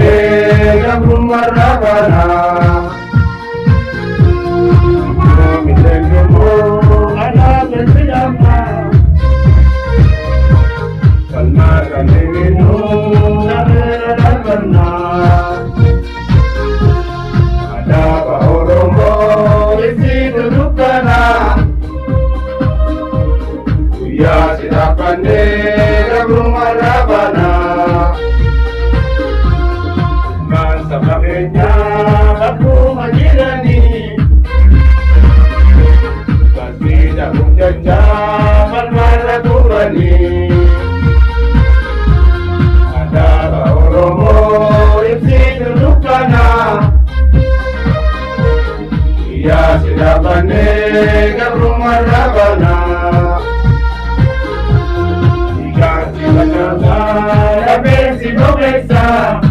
gabrummaa raabana. Miidhagummoo anaa galfidhaama. Falmaa kan deebiinuu nameera dhaabannaa. Adaaba Oromoo itti dudukkanaa. Guyyaa si dhaabbannee gabrummaa raabana. Saba keenya bakkuma jiranii Kasida guddacha falmarra turanii Adaaba Oromoo ibsi dudukkanaa Guyyaa si dhaabbannee gabrummaa raabana. Dhiigaan si bashaasaa lafeen si bobeessaa.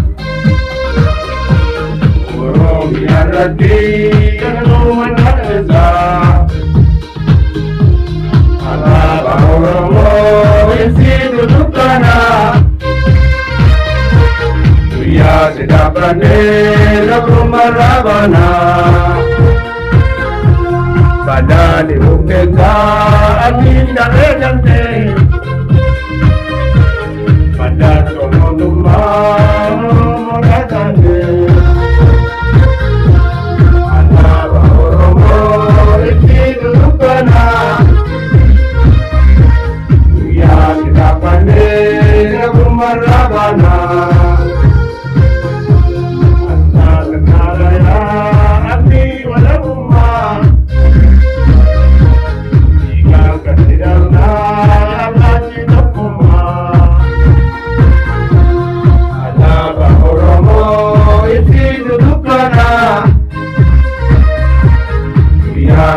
Oromiyaa irratti galma naqeessaa. Alaabaa Oromoo ibsi dudukkanaa. Guyyaa si dhaabbannee gabrummaa raabana. Badhaadhi murteessaa abdiin daree galtee. Badhaadhi mootummaa Oromoo dhaabbatee.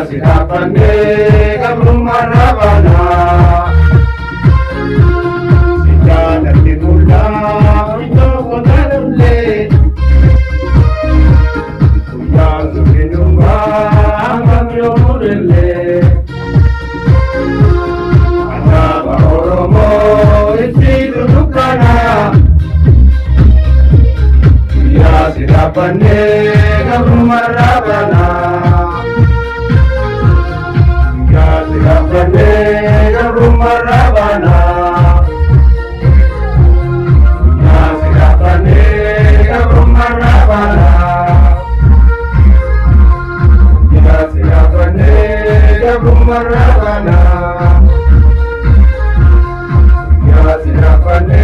Sidapane gabrummaa raabana. Sijaanatti mul'aa itoo kotaalee. Guyyaan suuqinummaa kamiyoo murellee. Alaabaa Oromoo ibsi dudukkanaa. Guyyaa sidapane gabrummaa raabana. Sidapane gabrummaa raabana. Sidapane gabrummaa raabana. Sidapane gabrummaa raabana. Sidapane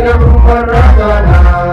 gabrummaa raabana.